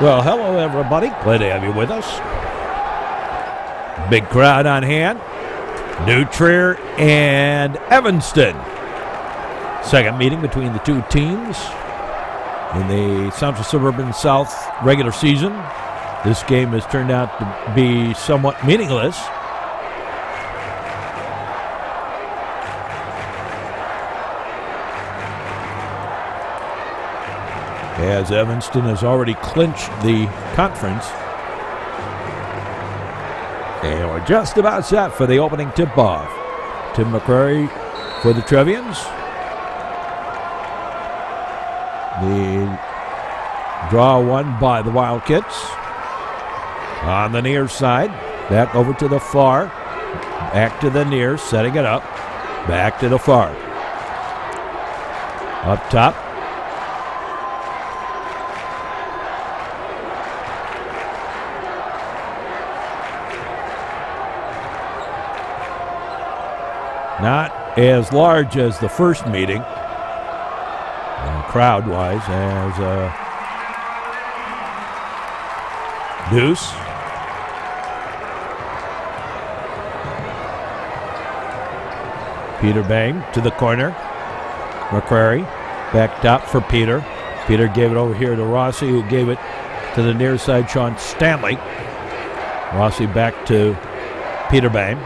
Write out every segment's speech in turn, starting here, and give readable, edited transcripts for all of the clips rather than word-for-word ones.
Well, hello, everybody. Glad to have you with us. Big crowd on hand. New Trier and Evanston. Second meeting between the two teams in the Central Suburban South regular season. This game has turned out to be somewhat meaningless. As Evanston has already clinched the conference. And we're just about set for the opening tip-off. Tim McCrary for the Trevians. The draw won by the Wildkits. On the near side, back over to the far. Back to the near, setting it up. Back to the far. Up top. Not as large as the first meeting, crowd-wise, as Deuce. Peter Bang to the corner. McCrary back top for Peter. Peter gave it over here to Rossi, who gave it to the near side, Sean Stanley. Rossi back to Peter Bang.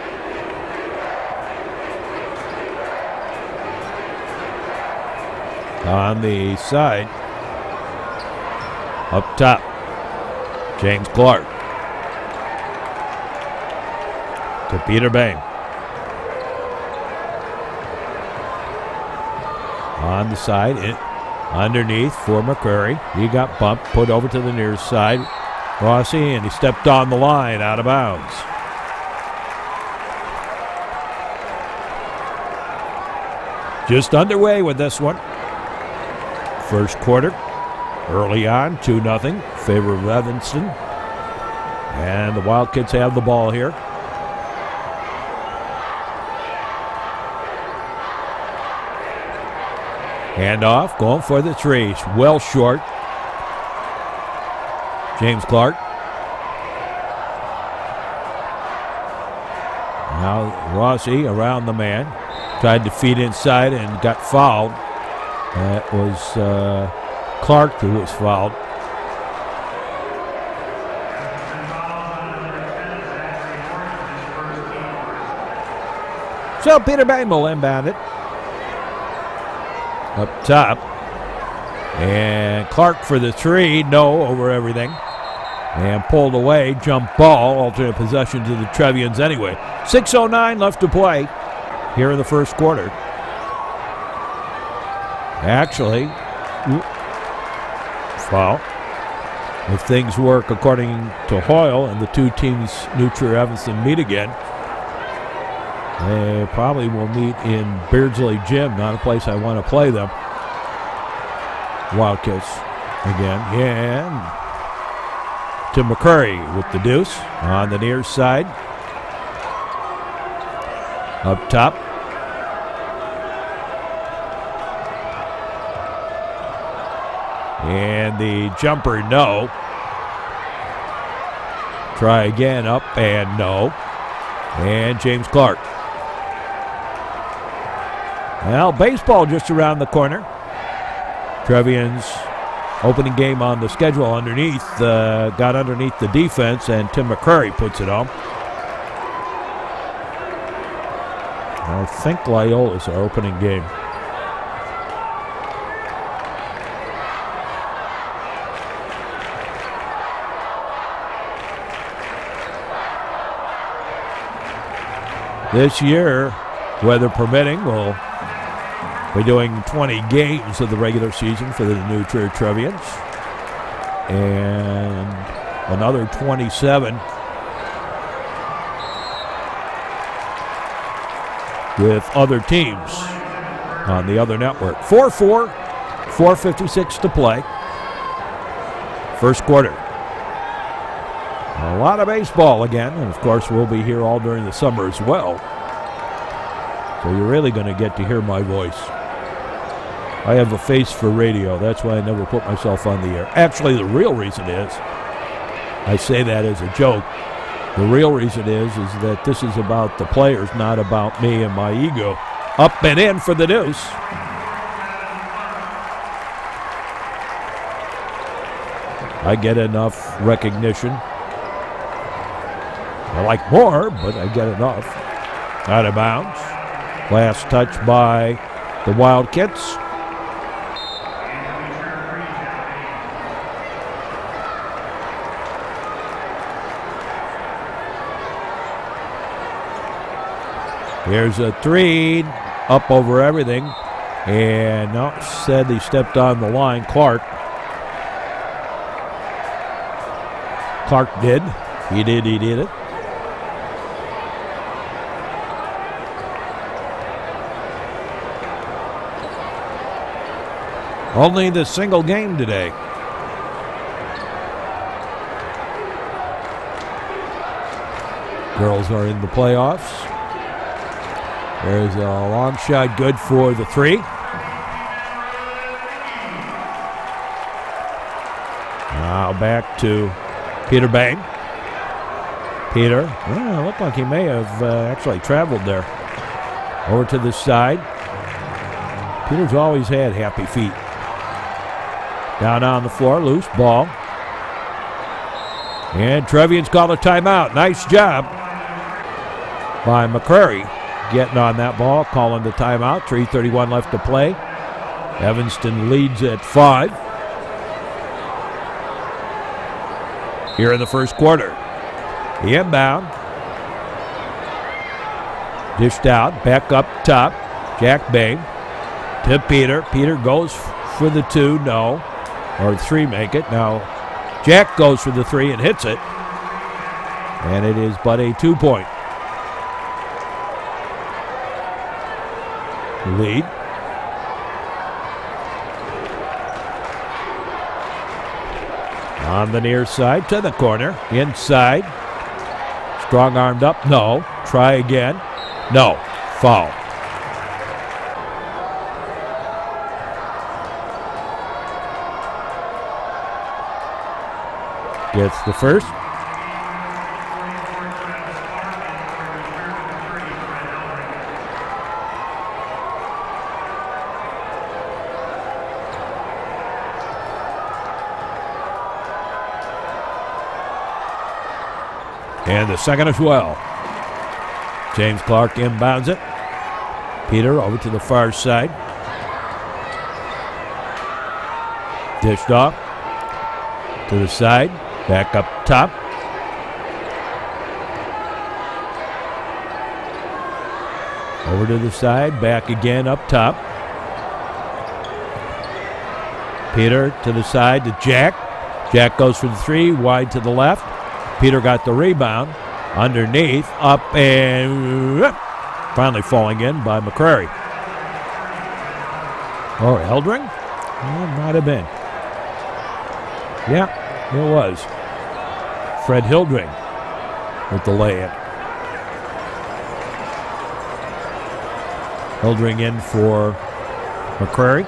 On the side, up top, James Clark to Peter Bang. On the side, underneath for McCrary. He got bumped, put over to the near side. Rossi, and he stepped on the line, out of bounds. Just underway with this one. First quarter, early on, 2-0, favor of Evanston. And the Wildkits have the ball here. Handoff, going for the three. Well short. James Clark. Now Rossi around the man. Tried to feed inside and got fouled. That was Clark who was fouled. So Peter Bang will inbound it. Up top. And Clark for the three. No, over everything. And pulled away. Jump ball. Alternate possession to the Trevians anyway. 6:09 left to play here in the first quarter. Actually, foul. If things work according to Hoyle and the two teams, New Trier Evanston, meet again, they probably will meet in Beardsley Gym, not a place I want to play them. Wildcats again. And Tim McCrary with the deuce on the near side. Up top. And the jumper, no. Try again, up and no. And James Clark. Well, baseball just around the corner. Trevians opening game on the schedule underneath. Got underneath the defense, and Tim McCrary puts it on. I think Loyola's our opening game. This year, weather permitting, we'll be doing 20 games of the regular season for the New Trier Trevians. And another 27 with other teams on the other network. 4-4, 4:56 to play. First quarter. A lot of baseball again, and of course we'll be here all during the summer as well. So you're really going to get to hear my voice. I have a face for radio. That's why I never put myself on the air. Actually, the real reason is, I say that as a joke. The real reason is that this is about the players, not about me and my ego. Up and in for the deuce. I get enough recognition. I like more, but I get enough. Out of bounds. Last touch by the Wildkits. Here's a three, up over everything, and no, said he stepped on the line. Clark did. He did it. Only the single game today. Girls are in the playoffs. There's a long shot, good for the three. Now back to Peter Bain. Peter, looked like he may have actually traveled there. Over to the side. Peter's always had happy feet. Down on the floor, loose ball. And Trevians call a timeout. Nice job by McCrary getting on that ball, calling the timeout. 3:31 left to play. Evanston leads at 5. Here in the first quarter. The inbound. Dished out, back up top. Jack Bain to Peter. Peter goes for the 2, no. Or 3 make it. Now Jack goes for the 3 and hits it. And it is but a 2-point lead. On the near side to the corner. Inside. Strong armed up. No. Try again. No. Foul. Gets the first. And the second as well. James Clark inbounds it. Peter over to the far side. Dished off. To the side. Back up top. Over to the side. Back again up top. Peter to the side to Jack. Jack goes for the 3. Wide to the left. Peter got the rebound. Underneath. Up and finally falling in by McCrary. Or Eldring? Might have been. Yeah, it was. Fred Hildring with the lay-in. Hildring in for McCrary.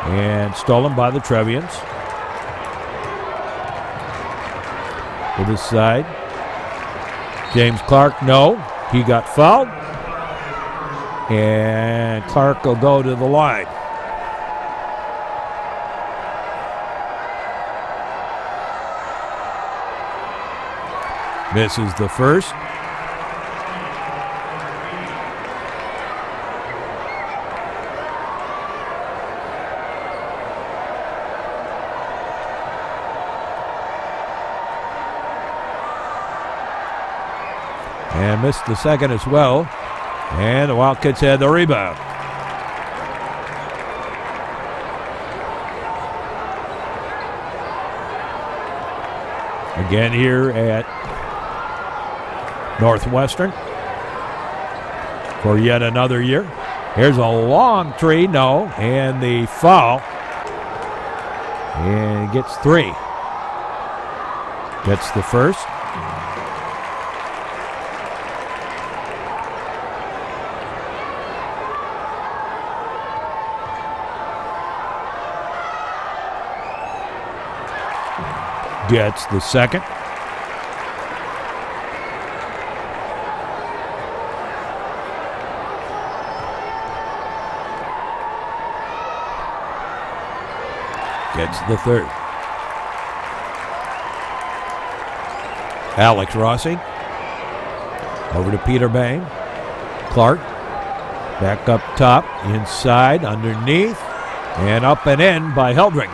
And stolen by the Trevians. To this side. James Clark, no. He got fouled. And Clark will go to the line. Misses the first. And missed the second as well. And the Wildcats had the rebound. Again here at Northwestern for yet another year. Here's a long 3, no, and the foul. And gets 3. Gets the first. gets the second. Gets the third. Alex Rossi. Over to Peter Bain. Clark. Back up top. Inside. Underneath. And up and in by Heldring.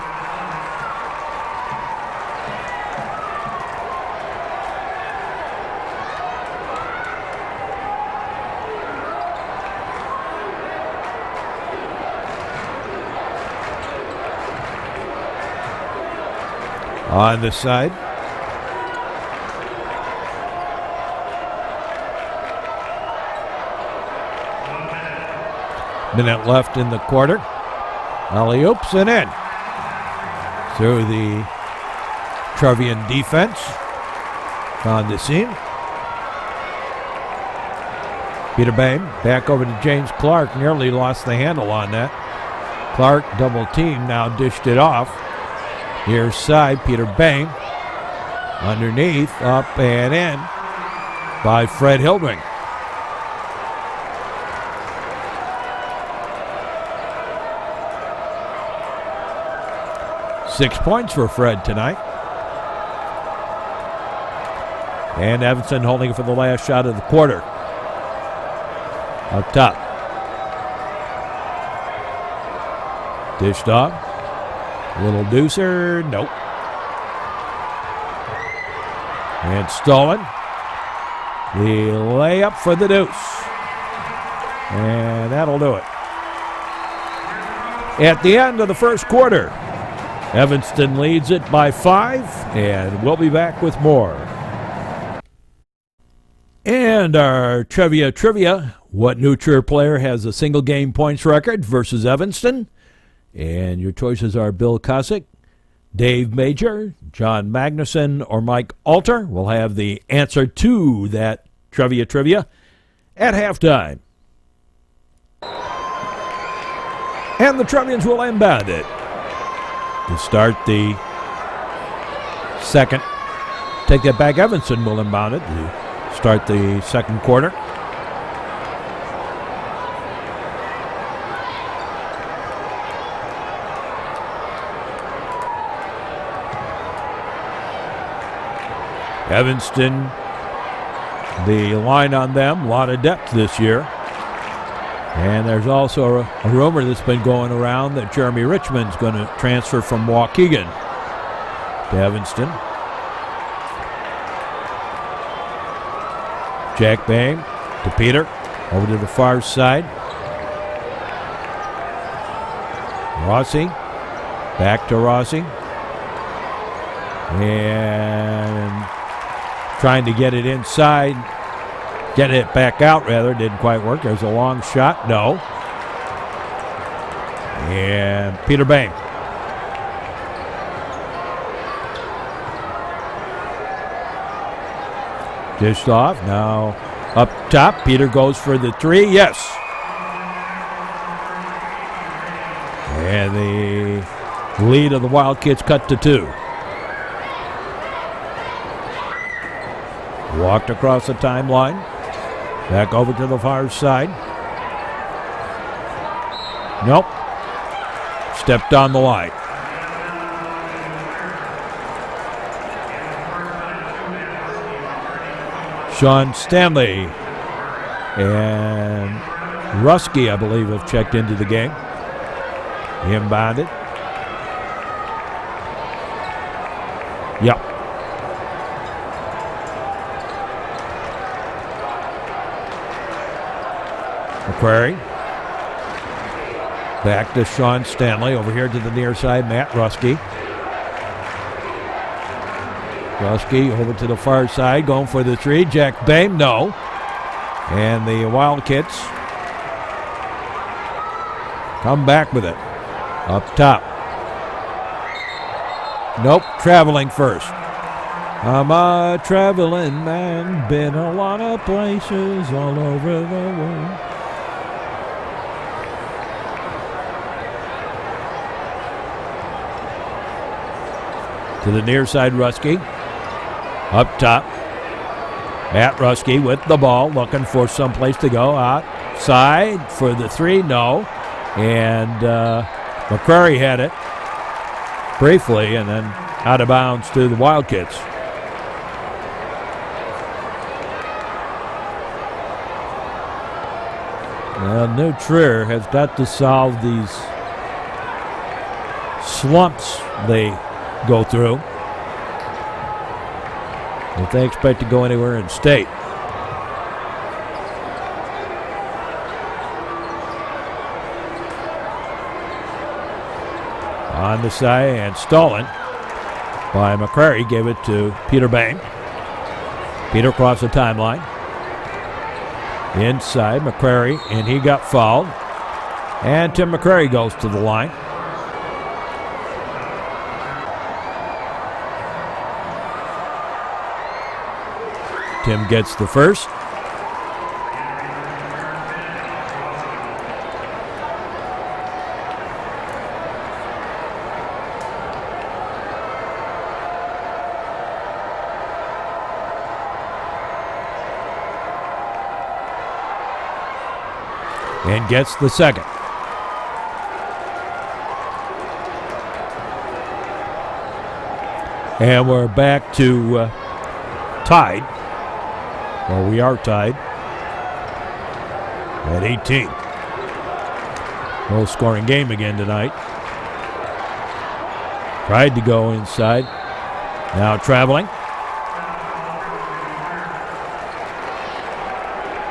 On the side. Minute left in the quarter. Alley-oops and in. Through the Trevian defense. Found the seam. Peter Bain back over to James Clark. Nearly lost the handle on that. Clark double team, now dished it off. Near side, Peter Bain. Underneath, up and in by Fred Hildring. Six points for Fred tonight. And Evanston holding it for the last shot of the quarter. Up top. Dished off. Little deucer, nope. And stolen. The layup for the deuce. And that'll do it. At the end of the first quarter, Evanston leads it by 5, and we'll be back with more. And our trivia. What new Trier player has a single game points record versus Evanston? And your choices are Bill Cosick, Dave Major, John Magnuson, or Mike Alter. We'll have the answer to that trivia at halftime. And the Trevians will inbound it to start the second. Take that back. Evanston will inbound it to start the second quarter. Evanston, the line on them, a lot of depth this year. And there's also a rumor that's been going around that Jeremy Richmond's going to transfer from Waukegan to Evanston. Jack Bain to Peter, over to the far side. Rossi, back to Rossi. And trying to get it inside, get it back out rather, didn't quite work. There's a long shot, no. And Peter Bain. Dished off, now up top, Peter goes for the three, yes. And the lead of the Wildkits cut to 2. Walked across the timeline. Back over to the far side. Nope. Stepped on the line. Sean Stanley and Rusky, I believe, have checked into the game. Inbounded. Yep. McQuarrie. Back to Sean Stanley. Over here to the near side, Matt Rusky. Rusky over to the far side, going for the three. Jack Bain, no. And the Wildkits come back with it. Up top. Nope, traveling first. I'm a traveling man, been a lot of places all over the world. To the near side, Ruski. Up top. Matt Ruski with the ball, looking for someplace to go. Outside for the three, no. And McCrary had it briefly, and then out of bounds to the Wildkits. Well, New Trier has got to solve these slumps they go through if they expect to go anywhere in state. On the side and stolen by McCrary. Gave it to Peter Bain. Peter crossed the timeline. Inside, McCrary, and he got fouled. And Tim McCrary goes to the line. Tim gets the first. And gets the second. And we're back to tied. Well, we are tied at 18. Low scoring game again tonight. Tried to go inside. Now traveling.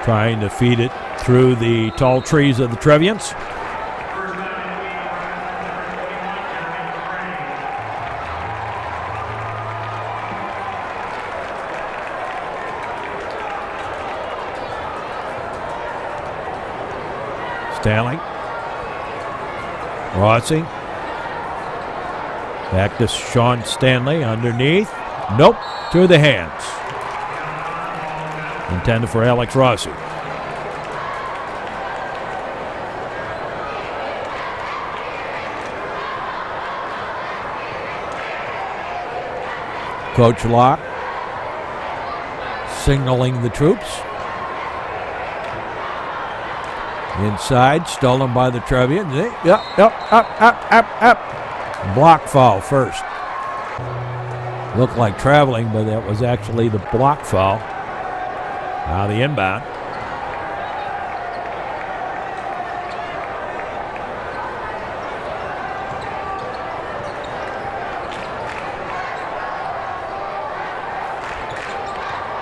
Trying to feed it through the tall trees of the Trevians. Stanley. Rossi. Back to Sean Stanley underneath. Nope, through the hands. Intended for Alex Rossi. Coach Locke signaling the troops. Inside, stolen by the Trevians. Up. Block foul first. Looked like traveling, but that was actually the block foul. Now the inbound.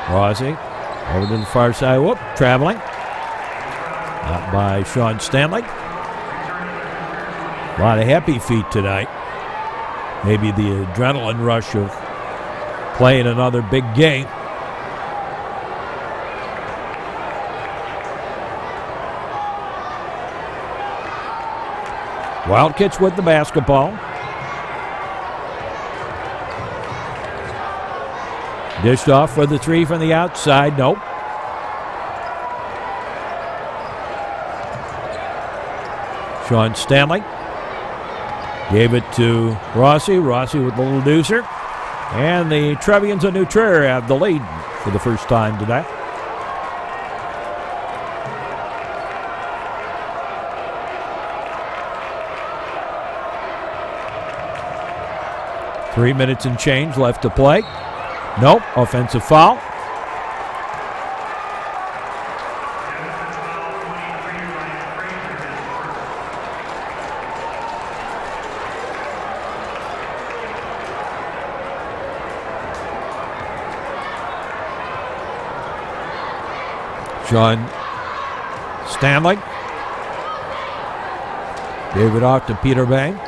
Rossi over to the far side. Whoop, traveling. Out by Sean Stanley. A lot of happy feet tonight. Maybe the adrenaline rush of playing another big game. Wildkits with the basketball. Dished off for the three from the outside. Nope. Sean Stanley gave it to Rossi. Rossi with a little deucer. And the Trevians of New Trier have the lead for the first time tonight. Three minutes and change left to play. Nope, offensive foul. Sean Stanley gave it off to Peter Bain.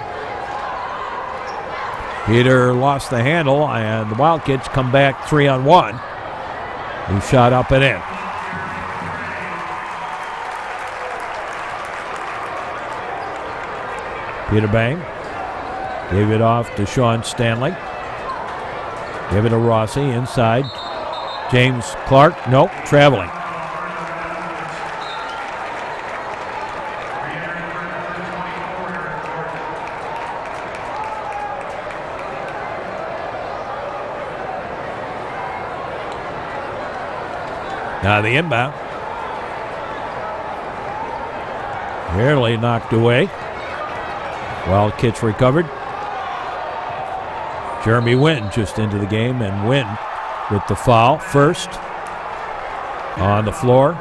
Peter lost the handle, and the Wildkits come back 3-on-1. He shot up and in. Peter Bain gave it off to Sean Stanley. Gave it to Rossi inside. James Clark, nope, traveling. Now the inbound. Barely knocked away. Wildkits recovered. Jeremy Wynn just into the game, and Wynn with the foul first on the floor.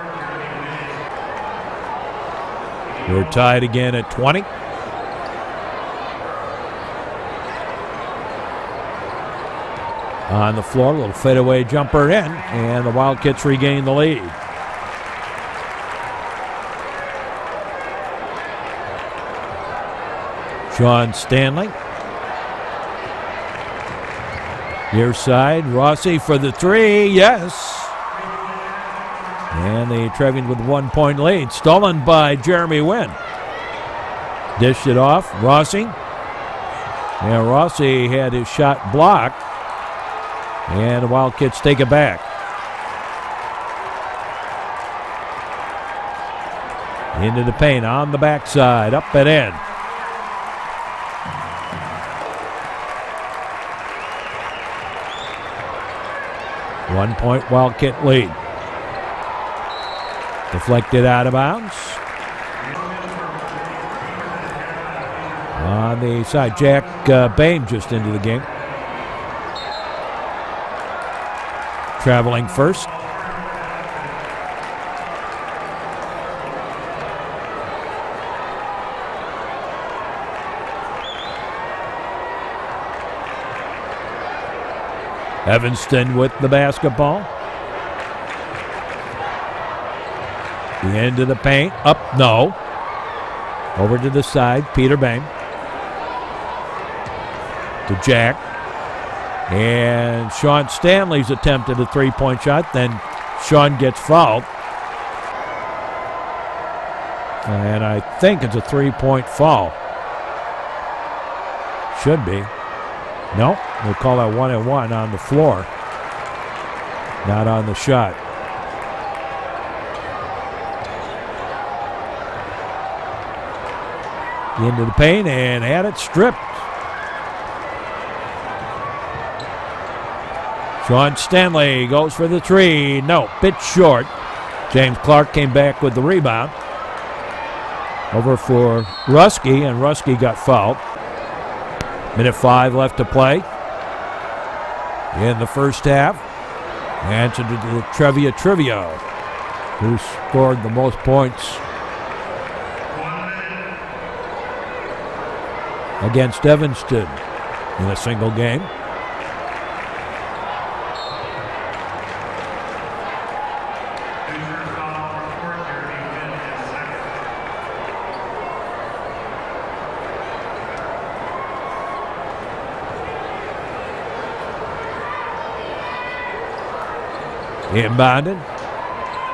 We're tied again at 20. On the floor, a little fadeaway jumper in, and the Wildcats regain the lead. Sean Stanley. Near side, Rossi for the three, yes. And the Trevians with a 1-point lead, stolen by Jeremy Wynn. Dished it off, Rossi. And Rossi had his shot blocked. And the Wildcats take it back. Into the paint on the backside, up and in. One-point Wildcat lead. Deflected out of bounds. On the side, Jack Bain just into the game. Traveling first. Evanston with the basketball. The end of the paint. Up, no. Over to the side, Peter Bain. To Jack. And Sean Stanley's attempt at a three-point shot. Then Sean gets fouled. And I think it's a three-point foul. Should be. No, we'll call that 1-and-1 on the floor. Not on the shot. Into the paint and had it stripped. Sean Stanley goes for the three. No, bit short. James Clark came back with the rebound. Over for Ruski, and Ruski got fouled. Minute 5 left to play in the first half. Answer to the Trier Trevians, who scored the most points against Evanston in a single game. Inbounded.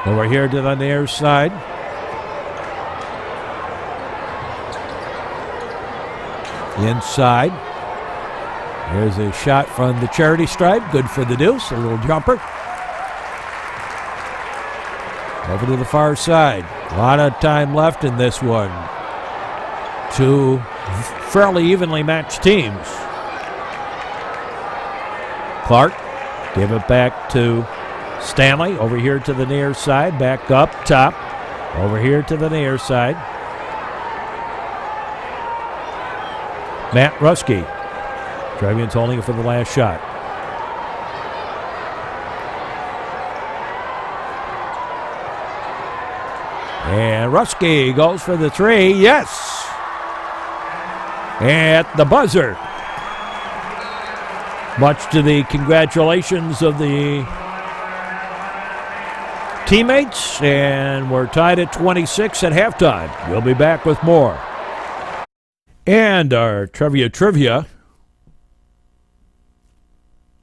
Over here to the near side. Inside. Here's a shot from the charity stripe. Good for the deuce. A little jumper. Over to the far side. A lot of time left in this one. Two fairly evenly matched teams. Clark give it back to Stanley. Over here to the near side. Back up top. Over here to the near side. Matt Ruski. Trevians holding it for the last shot. And Ruski goes for the three. Yes! At the buzzer. Much to the congratulations of the teammates, and we're tied at 26 at halftime. We'll be back with more. And our trivia.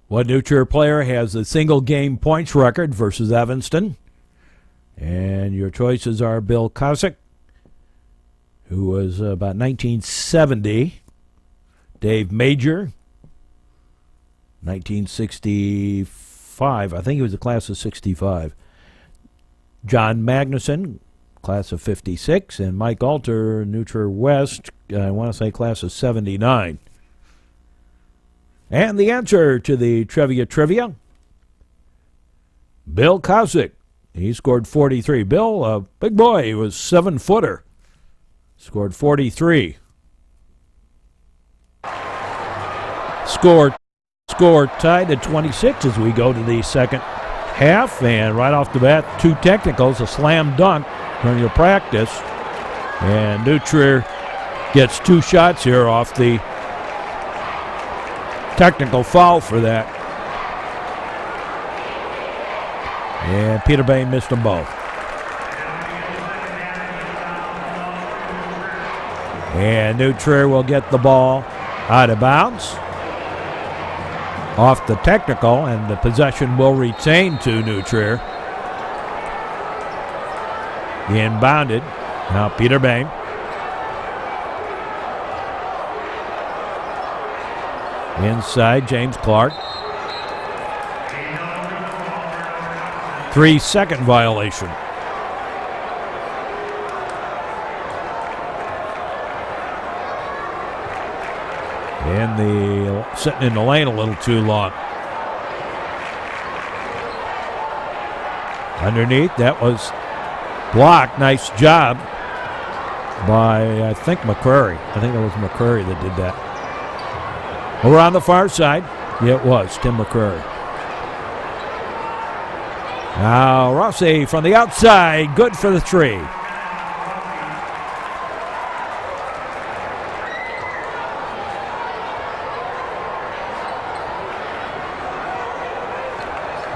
What New Trier player has a single game points record versus Evanston? And your choices are Bill Kosick, who was about 1970. Dave Major, 1965. I think he was a class of 65. John Magnuson, class of 56, and Mike Alter, New Trier West, I want to say class of 79. And the answer to the trivia, Bill Kosick, He scored 43. Bill, big boy, he was 7-footer. Scored 43. Score tied at 26 as we go to the second half. And right off the bat, 2 technicals, a slam dunk during your practice. And New Trier gets 2 shots here off the technical foul for that. And Peter Bain missed them both. And New Trier will get the ball out of bounds off the technical, and the possession will retain to New Trier. Inbounded. Now Peter Bain. Inside, James Clark. 3-second violation. And sitting in the lane a little too long. Underneath, that was blocked. Nice job by, I think, McCrary. I think it was McCrary that did that. Over on the far side, yeah, it was Tim McCrary. Now Rossi from the outside, good for the 3.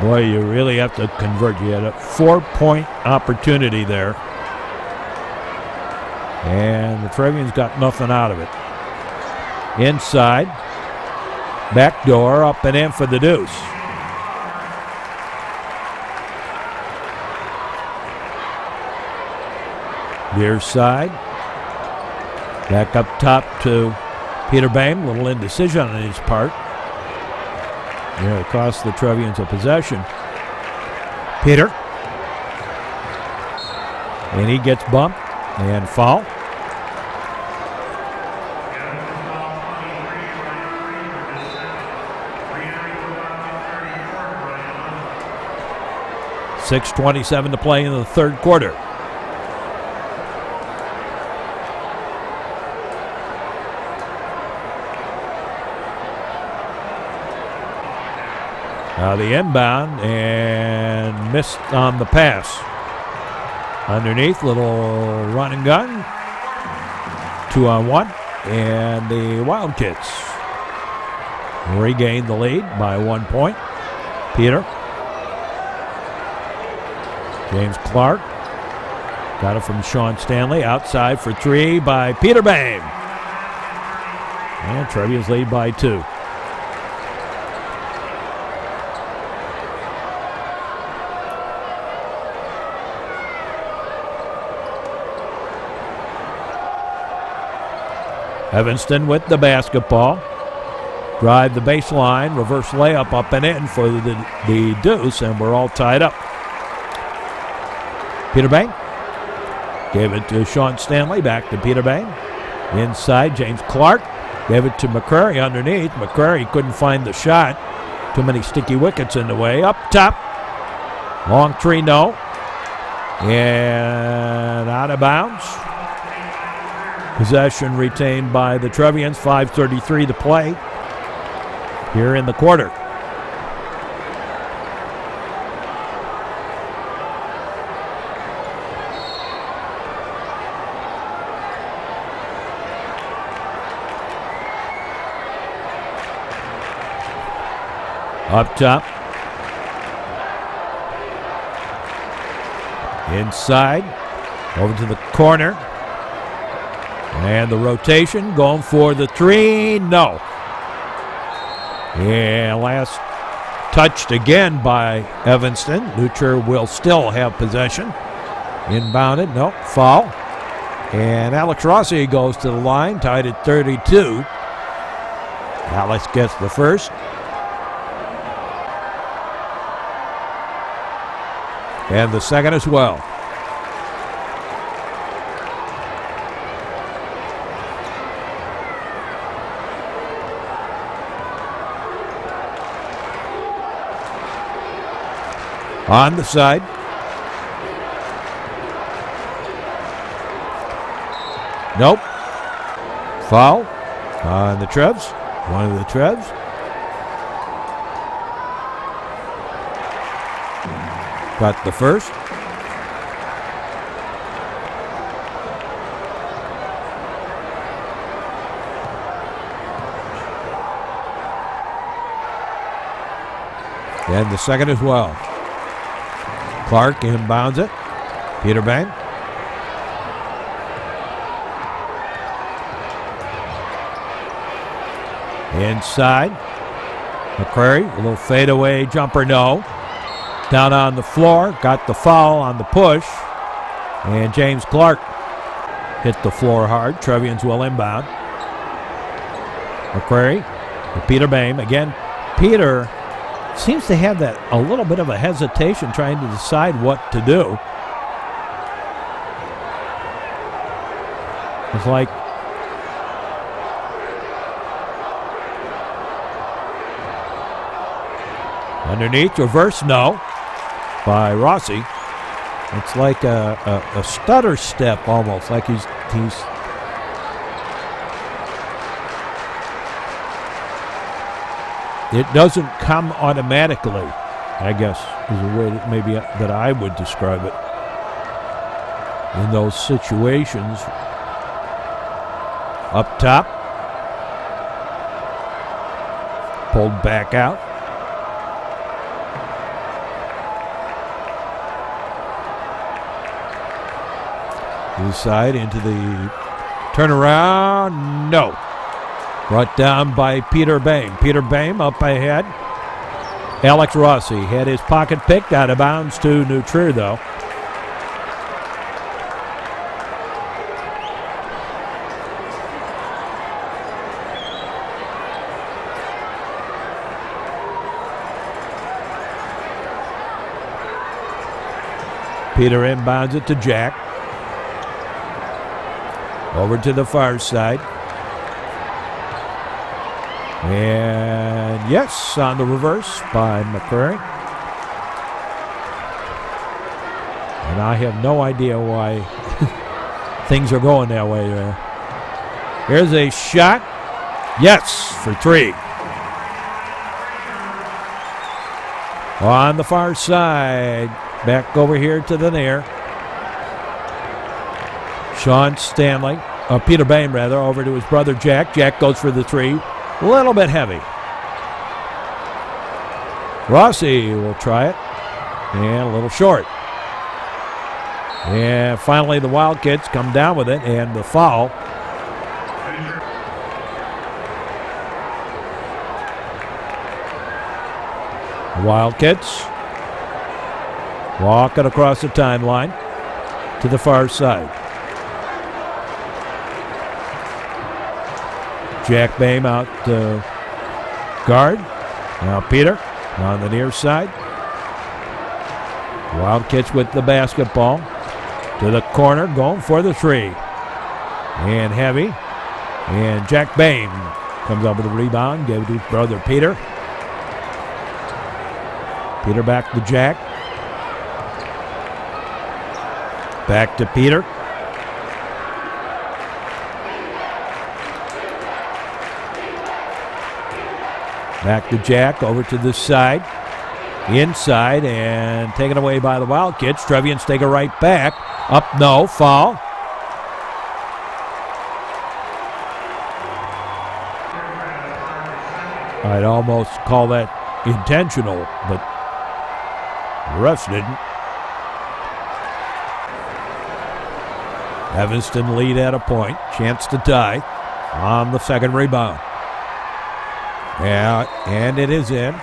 Boy, you really have to convert. You had a 4-point opportunity there. And the Trevians got nothing out of it. Inside. Back door, up and in for the deuce. Near side. Back up top to Peter Bain. Little indecision on his part. Yeah, it cost the Trevians a possession. Peter. And he gets bumped and foul. .6:27 to play in the third quarter. Now the inbound and missed on the pass. Underneath, little run and gun. 2-on-1. And the Wildkits regained the lead by 1 point. Peter. James Clark got it from Sean Stanley. Outside for 3 by Peter Bain. And Trevians lead by 2. Evanston with the basketball. Drive the baseline. Reverse layup up and in for the deuce, and we're all tied up. Peter Bain gave it to Sean Stanley. Back to Peter Bain. Inside, James Clark gave it to McCrary underneath. McCrary couldn't find the shot. Too many sticky wickets in the way. Up top. Long 3, no. And out of bounds. Possession retained by the Trevians. 5:33 to play here in the quarter. Up top. Inside. Over to the corner. And the rotation going for the 3. No. And last touched again by Evanston. New Trier will still have possession. Inbounded. No. Foul. And Alex Rossi goes to the line. Tied at 32. Alex gets the first. And the second as well. On the side, Nope. Foul on the Trevs. One of the Trevs. Got the first. And the second as well. Clark inbounds it. Peter Bang. Inside. McCrary, a little fadeaway jumper, no. Down on the floor, got the foul on the push. And James Clark hit the floor hard. Trevians will inbound. McCrary to Peter Bame. Again, Peter seems to have that a little bit of a hesitation trying to decide what to do. It's like underneath, reverse, no, by Rossi. It's like a stutter step almost, like he's it doesn't come automatically, I guess, is the way that maybe that I would describe it. In those situations, up top, pulled back out. Inside into the turnaround, no. Brought down by Peter Bame. Peter Bame up ahead. Alex Rossi had his pocket picked, out of bounds to New Trier, though. Peter inbounds it to Jack. Over to the far side. And yes, on the reverse by McCrary. And I have no idea why things are going that way there. Here's a shot. Yes, for three. On the far side. Back over here to the near. Sean Stanley, Peter Bame rather, over to his brother Jack. Jack goes for the three. A little bit heavy. Rossi will try it. And a little short. And finally the Wildkits come down with it, and the foul. The Wildkits walking across the timeline to the far side. Jack Bame out guard. Now Peter on the near side. Wildcats with the basketball. To the corner, going for the three. And heavy. And Jack Bame comes up with the rebound. Gave it to his brother Peter. Peter back to Jack. Back to Peter. Back to Jack, over to this side. Inside, and taken away by the Wildcats. Trevians take a right back. Up, no, foul. I'd almost call that intentional, but the refs didn't. Evanston lead at a point. Chance to tie on the second rebound. Yeah, and it is in.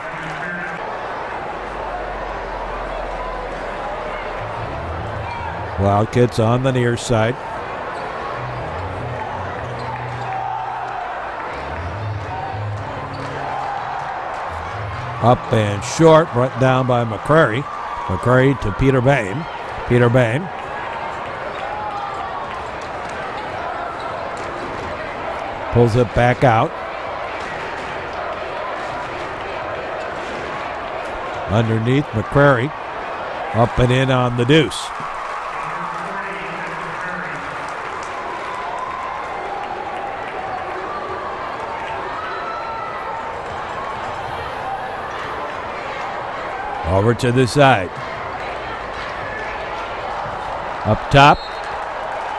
Wildcats on the near side. Up and short, brought down by McCrary. McCrary to Peter Bame. Peter Bame. Pulls it back out. Underneath, McCrary. Up and in on the deuce. Over to the side. Up top.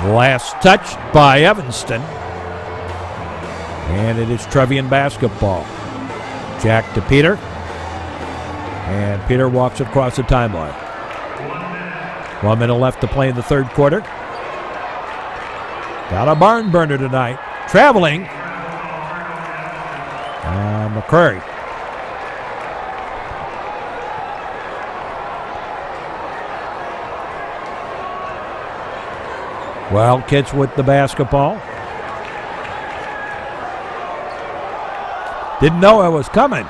Last touch by Evanston. And it is Trevian basketball. Jack to Peter. And Peter walks across the timeline. 1 minute left to play in the third quarter. Got a barn burner tonight. Traveling. McCrary. Wildkits with the basketball. Didn't know I was coming.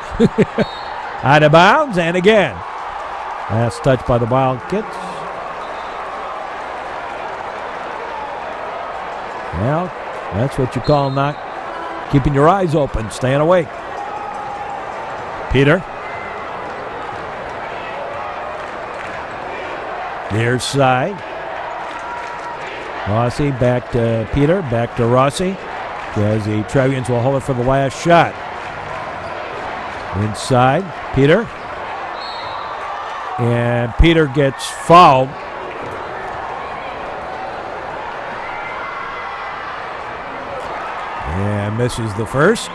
Out of bounds, and again. Last touch by the Wildkits. Well, that's what you call not keeping your eyes open, staying awake. Peter. Near side. Rossi back to Peter, back to Rossi. As the Trevians will hold it for the last shot. Inside, Peter. And Peter gets fouled. And misses the first.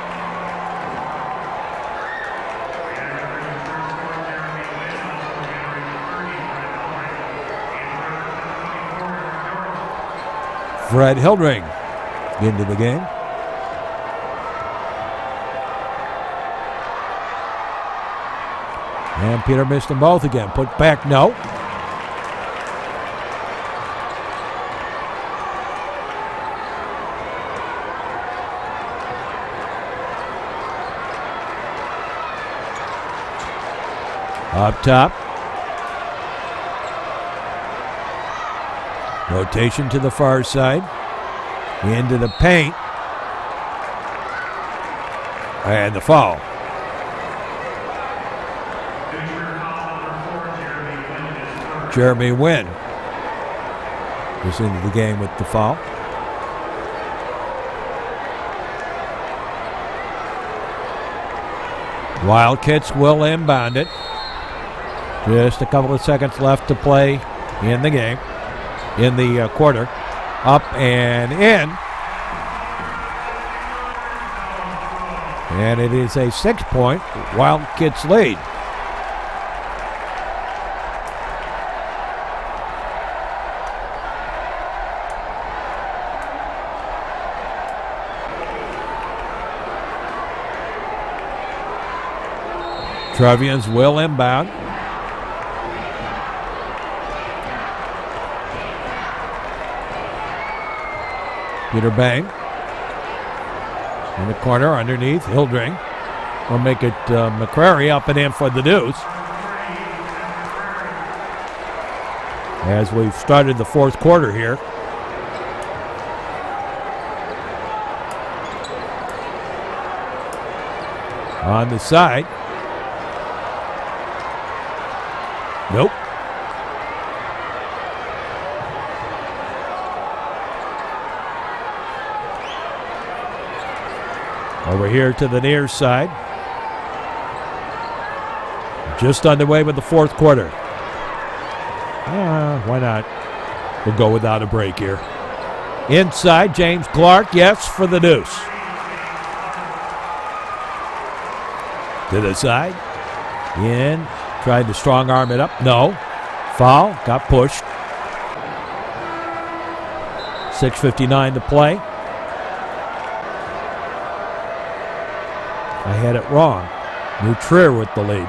Fred Hildring into the game. And Peter missed them both again. Put back, no. Up top. Rotation to the far side. Into the paint. And the foul. Jeremy Wynn is into the game with the foul. Wildcats will inbound it. Just a couple of seconds left to play in the game, in the quarter. Up and in. And it is a 6-point Wildcats lead. Trevians will inbound. Peter Bang in the corner underneath. Hildring will make it McCrary up and in for the deuce. As we've started the fourth quarter here. On the side. Nope. Over here to the near side. Just underway with the fourth quarter. Why not? We'll go without a break here. Inside, James Clark, yes, for the deuce. To the side. In. Tried to strong arm it up. No. Foul. Got pushed. 6:59 to play. I had it wrong. New Trier with the lead.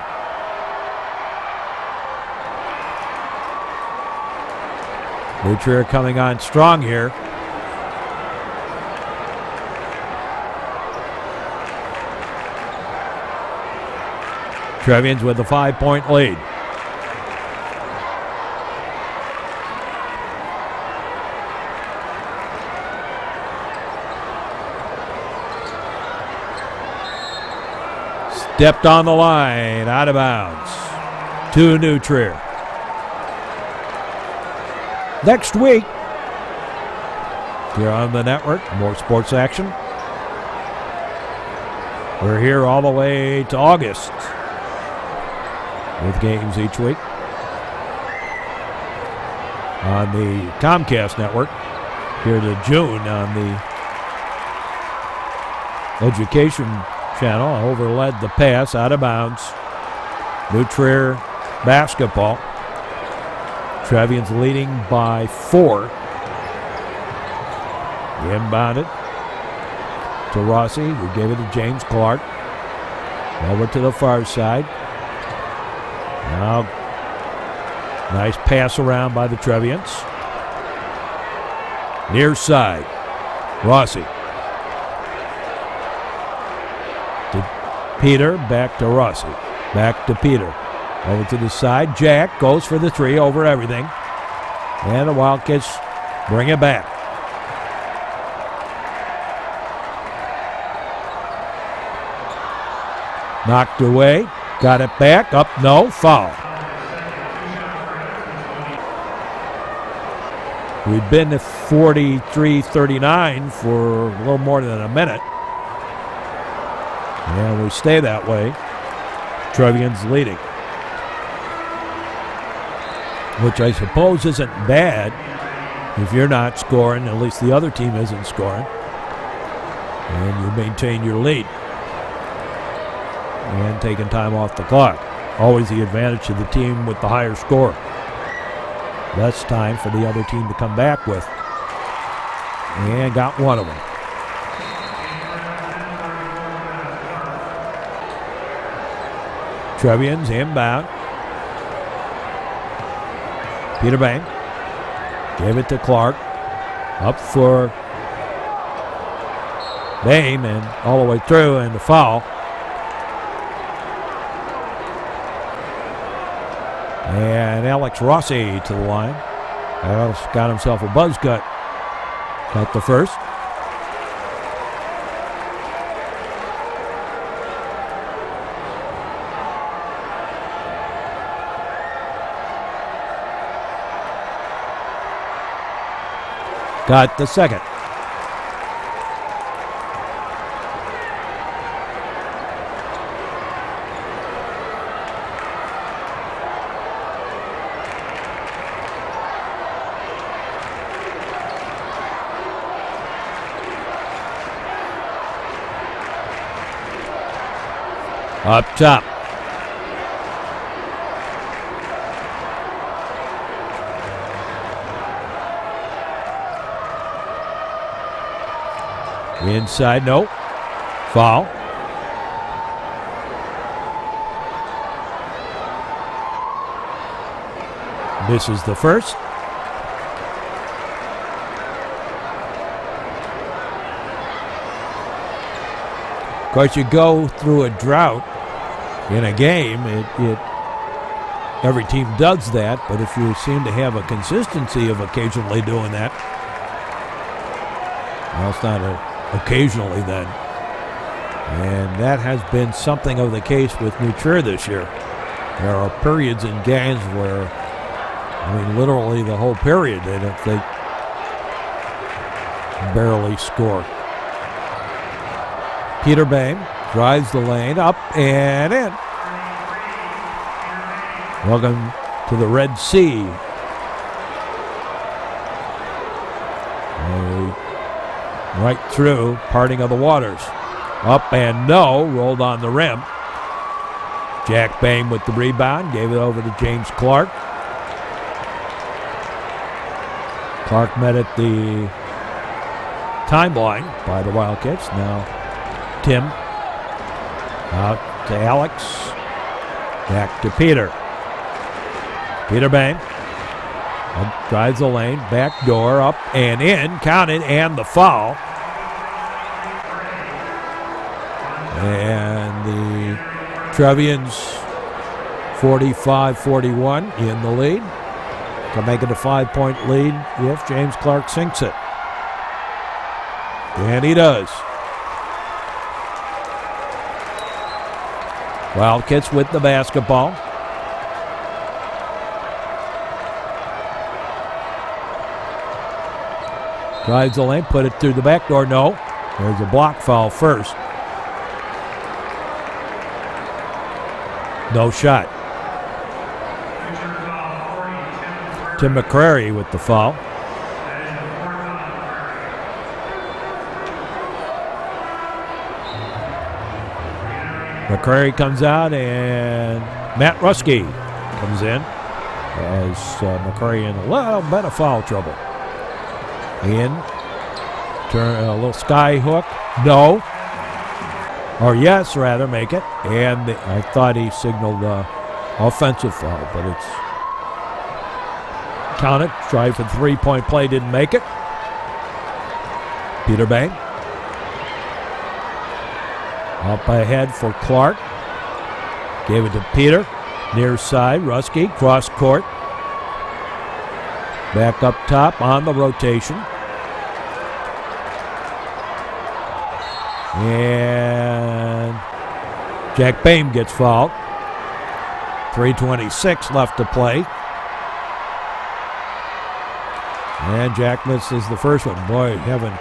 New Trier coming on strong here. Trevians with a 5-point lead. Stepped on the line, out of bounds. To New Trier. Next week, here on the network, more sports action. We're here all the way to August. with games each week on the Comcast network. Here to June on the Education channel. Overled the pass, out of bounds. New Trier basketball. Trevians leading by 4. Inbounded to Rossi, who gave it to James Clark. Over to the far side. Now, nice pass around by the Trevians. Near side, Rossi. To Peter, back to Rossi. Back to Peter. Over to the side, Jack goes for the 3 over everything. And the Wildcats bring it back. Knocked away, got it back, up, no, foul. We've been to 43-39 for a little more than a minute. And we stay that way. Trevians leading. Which I suppose isn't bad if you're not scoring, at least the other team isn't scoring. And you maintain your lead. And taking time off the clock. Always the advantage of the team with the higher score. Less time for the other team to come back with. And got one of them. Trevians inbound. Peter Bang gave it to Clark. Up for Bame and all the way through, and the foul. And Alex Rossi to the line. Alex got himself a buzz cut. Got the first. Got the second. Up top. Inside, no. Foul. Misses the first. Of course, you go through a drought in a game. Every team does that, but if you seem to have a consistency of occasionally doing that, well, it's not occasionally then. And that has been something of the case with New Trier this year. There are periods in games where, literally the whole period, they barely score. Peter Bame drives the lane, up and in. Welcome to the Red Sea. Right through, parting of the waters. Up and no, rolled on the rim. Jack Bame with the rebound, gave it over to James Clark. Clark met at the timeline by the Wildcats. Now Tim out to Alex. Back to Peter. Peter Bang drives the lane, back door, up and in, counted, and the foul. And the Trevians 45-41 in the lead. To make it a 5-point lead if James Clark sinks it. And he does. Wildcats with the basketball. Drives the lane, put it through the back door. No. There's a block foul first. No shot. to McCrary with the foul. McCrary comes out, and Matt Ruskey comes in as McCrary in a little bit of foul trouble. Turn a little sky hook. No. Or yes, rather, make it. And I thought he signaled offensive foul, but it's counted. Tried for three-point play, didn't make it. Peter Bang. Up ahead for Clark. Gave it to Peter. Near side, Ruskey, cross court. Back up top on the rotation. And Jack Boehm gets fouled. 3:26 left to play. And Jack misses the first one. Boy, having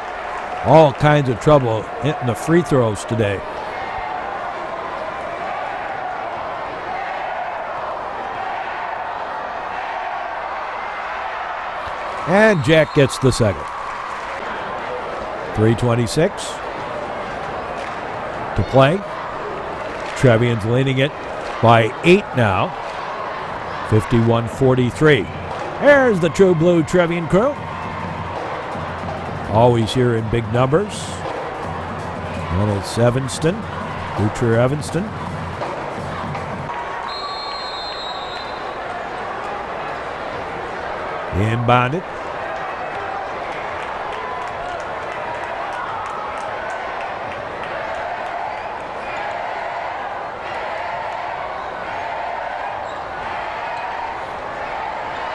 all kinds of trouble hitting the free throws today. And Jack gets the second. 3:26 to play. Trevians leading it by 8 now. 51-43. There's the True Blue Trevian crew. Always here in big numbers. And it's Evanston. Trier Evanston. Inbounded.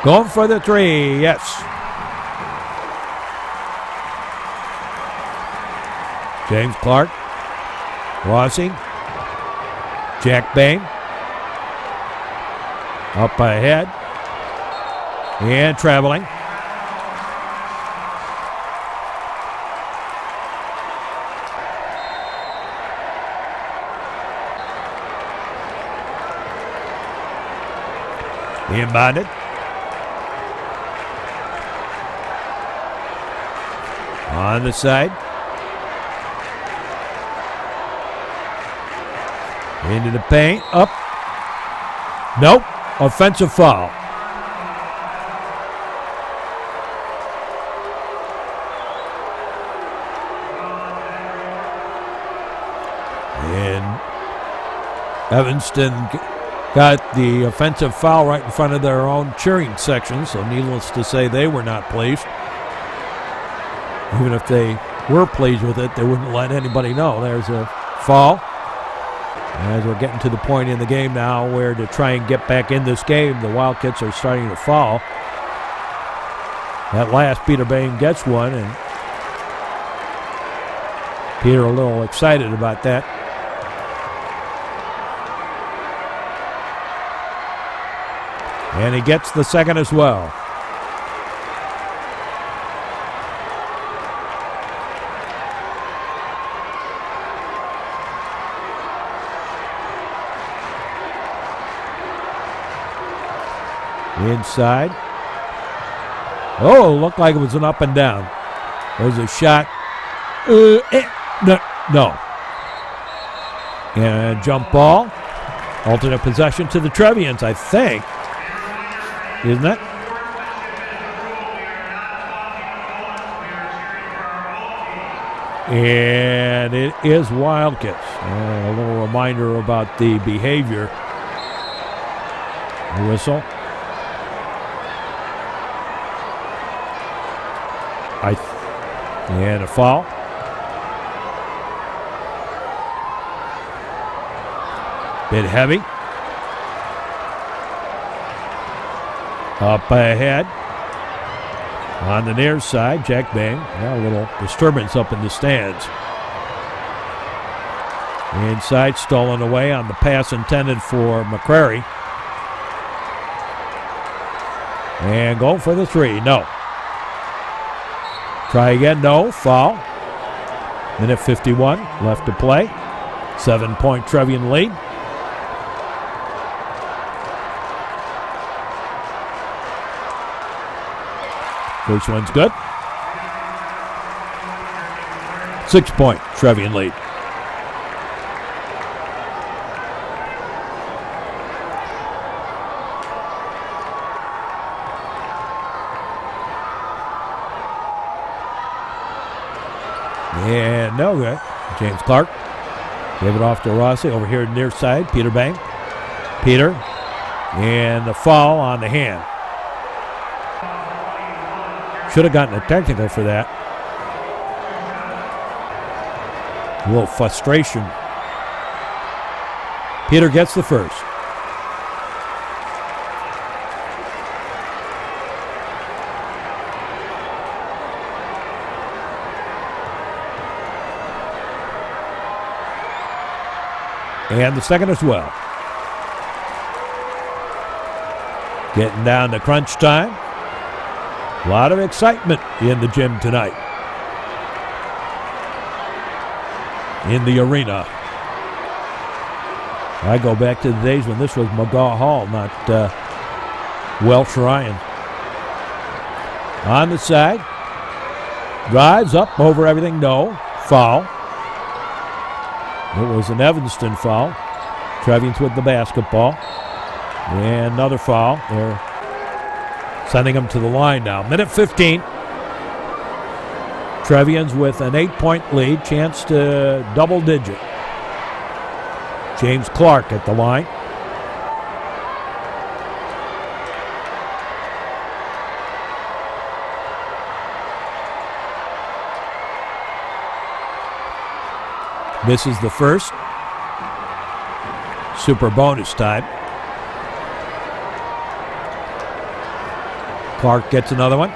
Going for the three, yes. James Clark. Rossi. Jack Bain. Up ahead. And traveling. Inbounded. On the side. Into the paint. Up. Nope. Offensive foul. And Evanston got the offensive foul right in front of their own cheering section, so needless to say they were not pleased. Even if they were pleased with it, they wouldn't let anybody know. There's a foul. As we're getting to the point in the game now where to try and get back in this game, the Wildcats are starting to foul. At last, Peter Bain gets one, and Peter a little excited about that. And he gets the second as well. Inside. Oh, looked like it was an up and down. There's a shot. No. And jump ball. Alternate possession to the Trevians, I think. Isn't it? And it is Wildcats. A little reminder about the behavior. The whistle. And a foul. Bit heavy. Up ahead. On the near side, Jack Bang. A little disturbance up in the stands. Inside, stolen away on the pass intended for McCrary. And going for the three. No. Try again. No. Foul. Minute 51 left to play. 7-point Trevian lead. First one's good. 6-point Trevian lead. And no good. James Clark gave it off to Rossi over here near side. Peter Bang. Peter. And the foul on the hand. Should have gotten a technical for that. A little frustration. Peter gets the first. And the second as well. Getting down to crunch time. A lot of excitement in the gym tonight. In the arena. I go back to the days when this was McGaw Hall, not Welsh-Ryan. On the side. Drives up over everything. No. Foul. It was an Evanston foul. Trevians with the basketball. And another foul. They're sending them to the line now. Minute 15. Trevians with an 8-point lead. Chance to double digit. James Clark at the line. Misses the first. Super bonus time. Clark gets another one.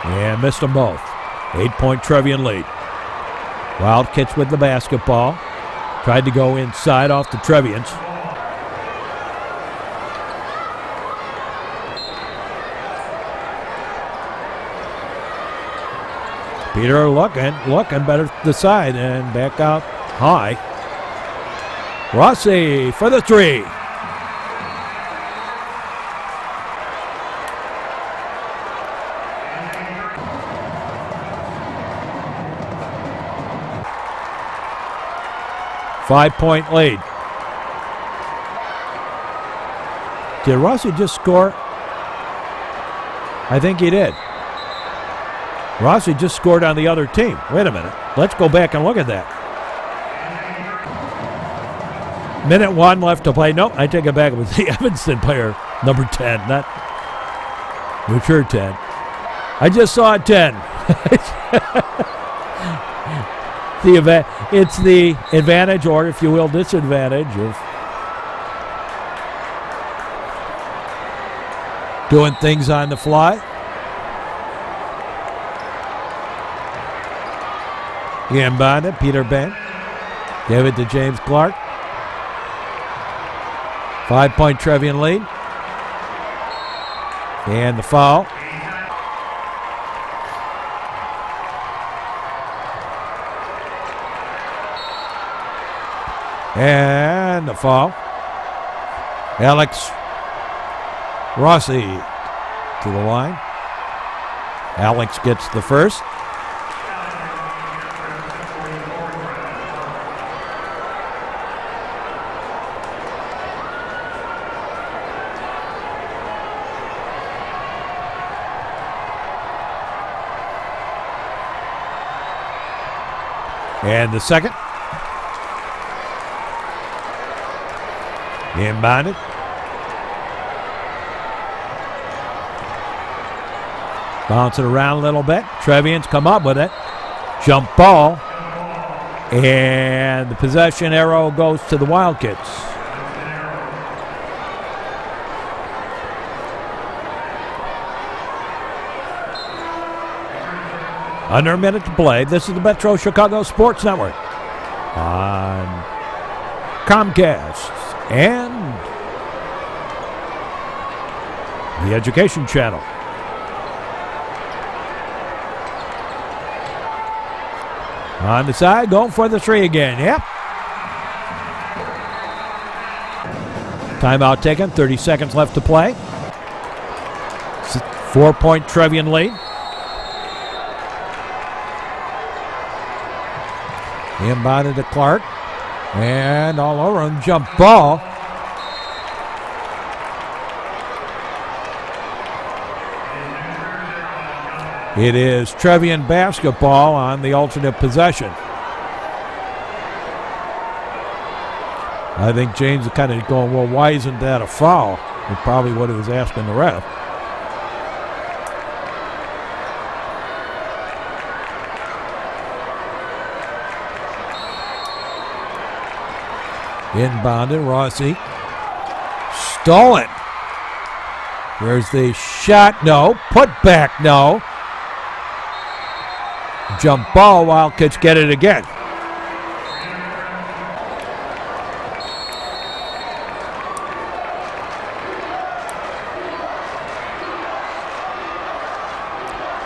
And missed them both. 8-point Trevian lead. Wildkits with the basketball. Tried to go inside off the Trevians. Peter looking better to the side and back out high. Rossi for the three. Five-point lead. Did Rossi just score? I think he did. Rossi just scored on the other team. Wait a minute. Let's go back and look at that. Minute 1 left to play. Nope, I take it back. It was the Evanston player, number 10, not mature 10. I just saw a 10. It's the advantage, or if you will, disadvantage of doing things on the fly. Gambana, Peter Ben. Gave it to James Clark. 5-point Trevian lead. And the foul. And the foul. Alex Rossi to the line. Alex gets the first. And the second. Inbounded. Bounce it around a little bit. Trevians come up with it. Jump ball. And the possession arrow goes to the Wildkits. Under a minute to play. This is the Metro Chicago Sports Network on Comcast and the Education Channel. On the side, going for the three again. Yep. Timeout taken, 30 seconds left to play. 4-point Trevian lead. Inbounded to Clark. And all over him, jump ball. It is Trevian basketball on the alternate possession. I think James is kind of going, well, why isn't that a foul? That's probably what he was asking the ref. Inbounded, Rossi. Stolen. There's the shot, no. Put back, no. Jump ball, Wildcats get it again.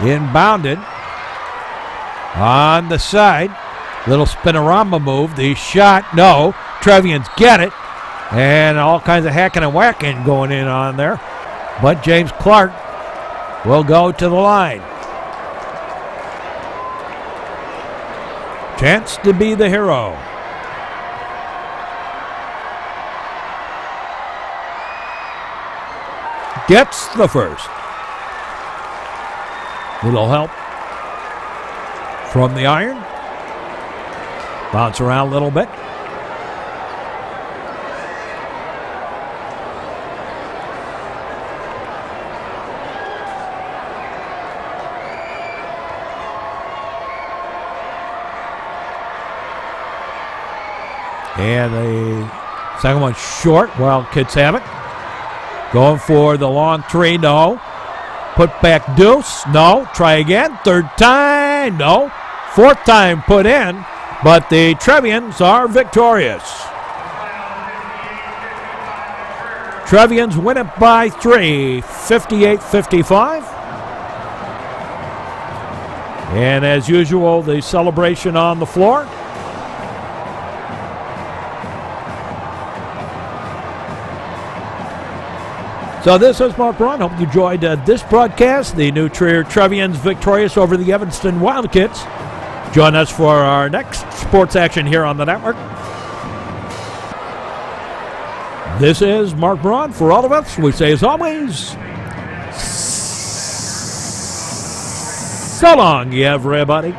Inbounded. On the side. Little spinorama move. The shot, no. Trevians get it. And all kinds of hacking and whacking going in on there. But James Clark will go to the line. Chance to be the hero. Gets the first. Little help from the iron. Bounce around a little bit. And the second one short. Wildcats have it. Going for the long three, no. Put back deuce, no. Try again. Third time, no. Fourth time put in, but the Trevians are victorious. Trevians win it by 3, 58-55. And as usual, the celebration on the floor. So this is Mark Braun. Hope you enjoyed this broadcast. The new Trier Trevians victorious over the Evanston Wildkits. Join us for our next sports action here on the network. This is Mark Braun. For all of us, we say as always, so long, everybody.